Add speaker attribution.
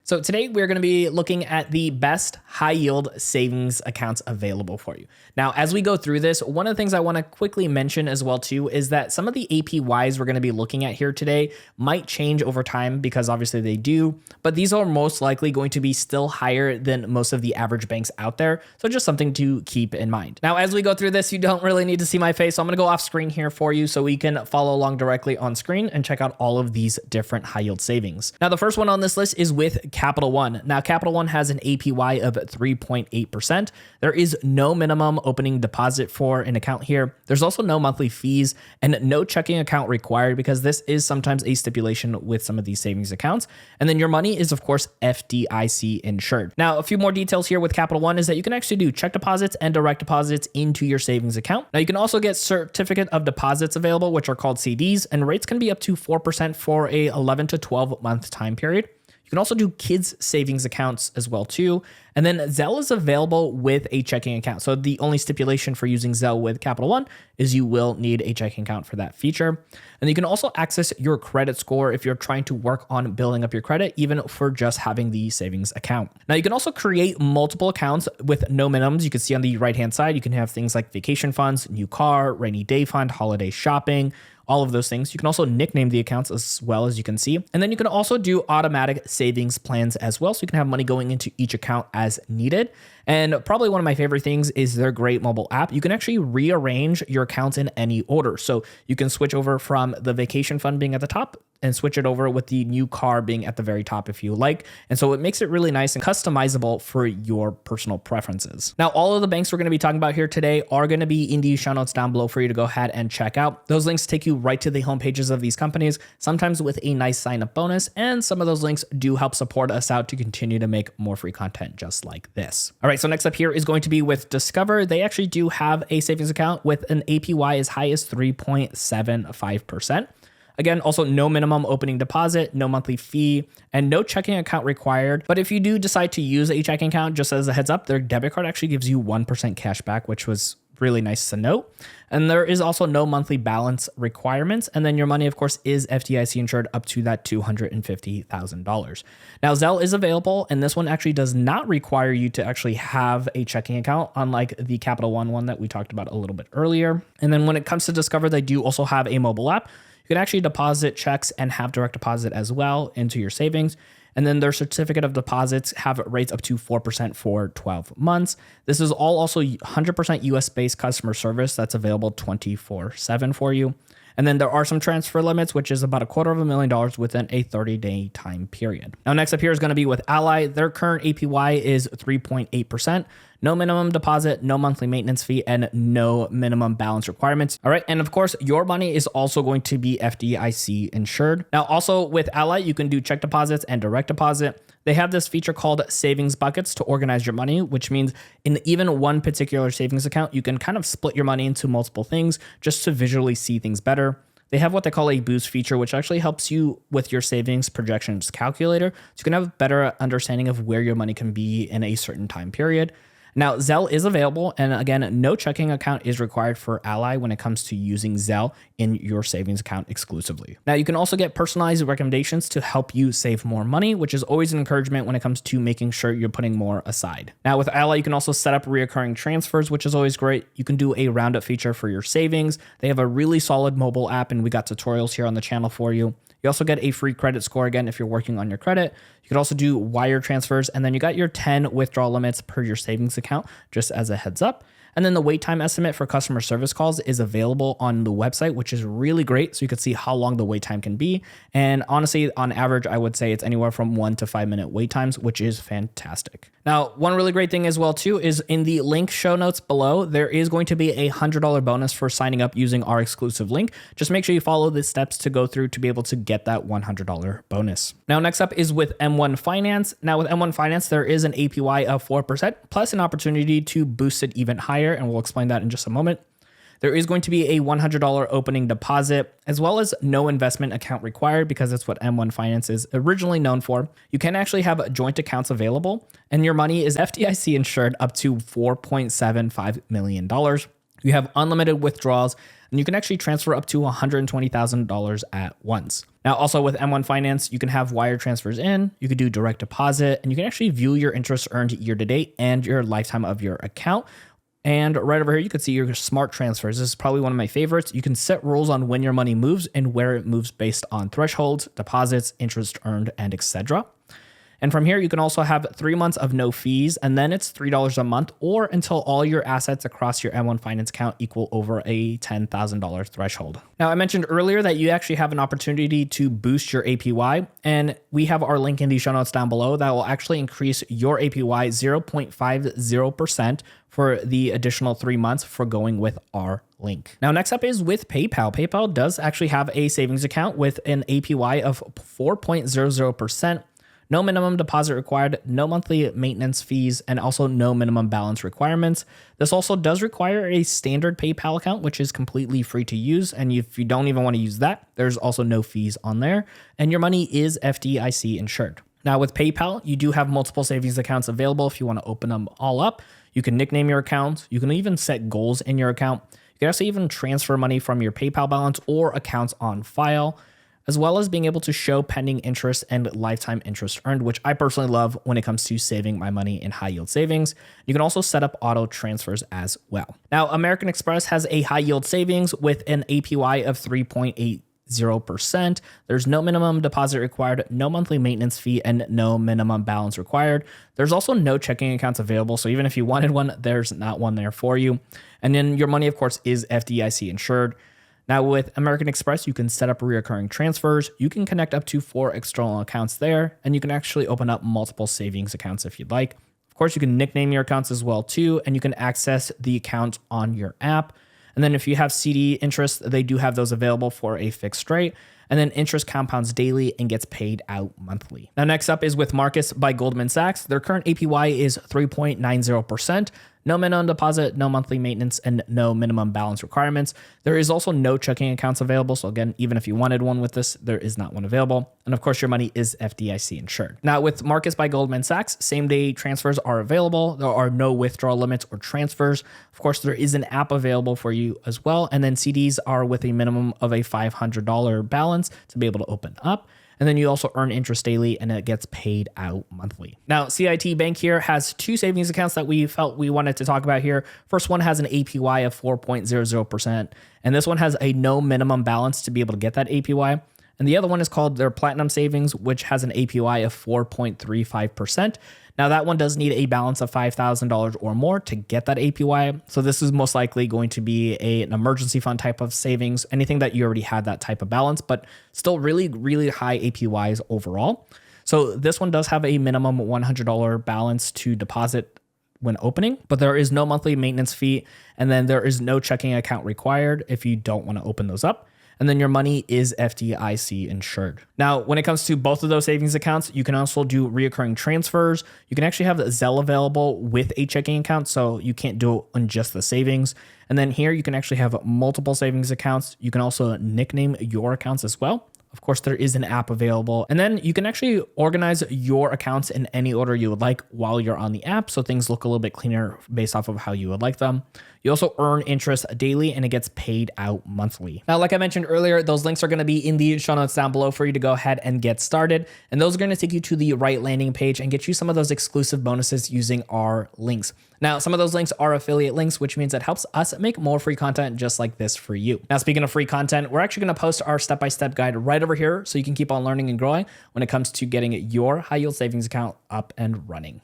Speaker 1: So today we're going to be looking at the best high yield savings accounts available for you. Now, as we go through this, one of the things I want to quickly mention as well too is that some of the APYs we're going to be looking at here today might change over time because obviously they do, but these are most likely going to be still higher than most of the average banks out there. So just something to keep in mind. Now, as we go through this, you don't really need to see my face. So I'm going to go off screen here for you so we can follow along directly on screen and check out all of these different high yield savings. Now, the first one on this list is with Capital One. Now, Capital One has an APY of 3.8%. There is no minimum opening deposit for an account here. There's also no monthly fees and no checking account required because this is sometimes a stipulation with some of these savings accounts. And then your money is, of course, FDIC insured. Now, a few more details here with Capital One is that you can actually do check deposits and direct deposits into your savings account. Now, you can also get certificate of deposits available, which are called CDs, and rates can be up to 4% for a 11 to 12 month time period. You can also do kids savings accounts as well too. And then Zelle is available with a checking account. So the only stipulation for using Zelle with Capital One is you will need a checking account for that feature. And you can also access your credit score if you're trying to work on building up your credit, even for just having the savings account. Now you can also create multiple accounts with no minimums. You can see on the right-hand side, you can have things like vacation funds, new car, rainy day fund, holiday shopping, all of those things. You can also nickname the accounts as well, as you can see. And then you can also do automatic savings plans as well. So you can have money going into each account as needed. And probably one of my favorite things is their great mobile app. You can actually rearrange your accounts in any order. So you can switch over from the vacation fund being at the top and switch it over with the new car being at the very top if you like. And so it makes it really nice and customizable for your personal preferences. Now, all of the banks we're going to be talking about here today are going to be in the show notes down below for you to go ahead and check out. Those links take you right to the home pages of these companies, sometimes with a nice sign up bonus. And some of those links do help support us out to continue to make more free content just like this. All right, so next up here is going to be with Discover. They actually do have a savings account with an APY as high as 3.75%. Again, also no minimum opening deposit, no monthly fee, and no checking account required. But if you do decide to use a checking account, just as a heads up, their debit card actually gives you 1% cash back, which was really nice to note. And there is also no monthly balance requirements. And then your money, of course, is FDIC insured up to that $250,000. Now, Zelle is available, and this one actually does not require you to actually have a checking account, unlike the Capital One that we talked about a little bit earlier. And then when it comes to Discover, they do also have a mobile app. You can actually deposit checks and have direct deposit as well into your savings. And then their certificate of deposits have rates up to 4% for 12 months. This is all also 100% US-based customer service that's available 24/7 for you. And then there are some transfer limits, which is about $250,000 within a 30-day time period. Now, next up here is going to be with Ally. Their current APY is 3.8%. No minimum deposit, no monthly maintenance fee, and no minimum balance requirements. All right. And of course, your money is also going to be FDIC insured. Now, also with Ally, you can do check deposits and direct deposit. They have this feature called savings buckets to organize your money, which means in even one particular savings account, you can kind of split your money into multiple things just to visually see things better. They have what they call a boost feature, which actually helps you with your savings projections calculator. So you can have a better understanding of where your money can be in a certain time period. Now, Zelle is available, and again, no checking account is required for Ally when it comes to using Zelle in your savings account exclusively. Now, you can also get personalized recommendations to help you save more money, which is always an encouragement when it comes to making sure you're putting more aside. Now, with Ally, you can also set up recurring transfers, which is always great. You can do a roundup feature for your savings. They have a really solid mobile app, and we got tutorials here on the channel for you. You also get a free credit score again if you're working on your credit. You can also do wire transfers, and then you got your 10 withdrawal limits per your savings account, just as a heads up. And then the wait time estimate for customer service calls is available on the website, which is really great. So you can see how long the wait time can be. And honestly, on average, I would say it's anywhere from 1 to 5 minute wait times, which is fantastic. Now, one really great thing as well, too, is in the link show notes below, there is going to be a $100 bonus for signing up using our exclusive link. Just make sure you follow the steps to go through to be able to get that $100 bonus. Now, next up is with M1 Finance. Now, with M1 Finance, there is an APY of 4% plus an opportunity to boost it even higher. And we'll explain that in just a moment. There is going to be a $100 opening deposit, as well as no investment account required because that's what M1 Finance is originally known for. You can actually have joint accounts available, and your money is FDIC insured up to $4.75 million. You have unlimited withdrawals. and you can actually transfer up to $120,000 at once. Now, also with M1 Finance, you can have wire transfers in, you could do direct deposit, and you can actually view your interest earned year to date and your lifetime of your account. And right over here, you can see your smart transfers. This is probably one of my favorites. You can set rules on when your money moves and where it moves based on thresholds, deposits, interest earned, and etc. And from here, you can also have 3 months of no fees, and then it's $3 a month, or until all your assets across your M1 Finance account equal over a $10,000 threshold. Now, I mentioned earlier that you actually have an opportunity to boost your APY, and we have our link in the show notes down below that will actually increase your APY 0.50% for the additional 3 months for going with our link. Now, next up is with PayPal. PayPal does actually have a savings account with an APY of 4.00%. No minimum deposit required, no monthly maintenance fees, and also no minimum balance requirements. This also does require a standard PayPal account, which is completely free to use. And if you don't even want to use that, there's also no fees on there. And your money is FDIC insured. Now with PayPal, you do have multiple savings accounts available if you want to open them all up. You can nickname your account. You can even set goals in your account. You can also even transfer money from your PayPal balance or accounts on file, as well as being able to show pending interest and lifetime interest earned, which I personally love when it comes to saving my money in high yield savings. You can also set up auto transfers as well. Now, American Express has a high yield savings with an APY of 3.80%. There's no minimum deposit required, no monthly maintenance fee, and no minimum balance required. There's also no checking accounts available. So even if you wanted one, there's not one there for you. And then your money, of course, is FDIC insured. Now with American Express, you can set up recurring transfers. You can connect up to 4 external accounts there, and you can actually open up multiple savings accounts if you'd like. Of course, you can nickname your accounts as well too, and you can access the account on your app. And then if you have CD interest, they do have those available for a fixed rate. And then interest compounds daily and gets paid out monthly. Now, next up is with Marcus by Goldman Sachs. Their current APY is 3.90%. No minimum deposit, no monthly maintenance, and no minimum balance requirements. There is also no checking accounts available. So again, even if you wanted one with this, there is not one available. And of course, your money is FDIC insured. Now with Marcus by Goldman Sachs, same day transfers are available. There are no withdrawal limits or transfers. Of course, there is an app available for you as well. And then CDs are with a minimum of a $500 balance to be able to open up. And then you also earn interest daily and it gets paid out monthly. Now, CIT Bank here has 2 savings accounts that we felt we wanted to talk about here. First one has an APY of 4.00%. And this one has a no minimum balance to be able to get that APY. And the other one is called their Platinum Savings, which has an APY of 4.35%. Now that one does need a balance of $5,000 or more to get that APY. So this is most likely going to be an emergency fund type of savings, anything that you already had that type of balance, but still really, really high APYs overall. So this one does have a minimum $100 balance to deposit when opening, but there is no monthly maintenance fee. And then there is no checking account required if you don't want to open those up. And then your money is FDIC insured. Now, when it comes to both of those savings accounts, you can also do recurring transfers. You can actually have Zelle available with a checking account, so you can't do it on just the savings. And then here you can actually have multiple savings accounts. You can also nickname your accounts as well. Of course, there is an app available. And then you can actually organize your accounts in any order you would like while you're on the app, so things look a little bit cleaner based off of how you would like them. You also earn interest daily and it gets paid out monthly. Now, like I mentioned earlier, those links are going to be in the show notes down below for you to go ahead and get started. And those are going to take you to the right landing page and get you some of those exclusive bonuses using our links. Now, some of those links are affiliate links, which means it helps us make more free content just like this for you. Now, speaking of free content, we're actually going to post our step-by-step guide right over here so you can keep on learning and growing when it comes to getting your high yield savings account up and running.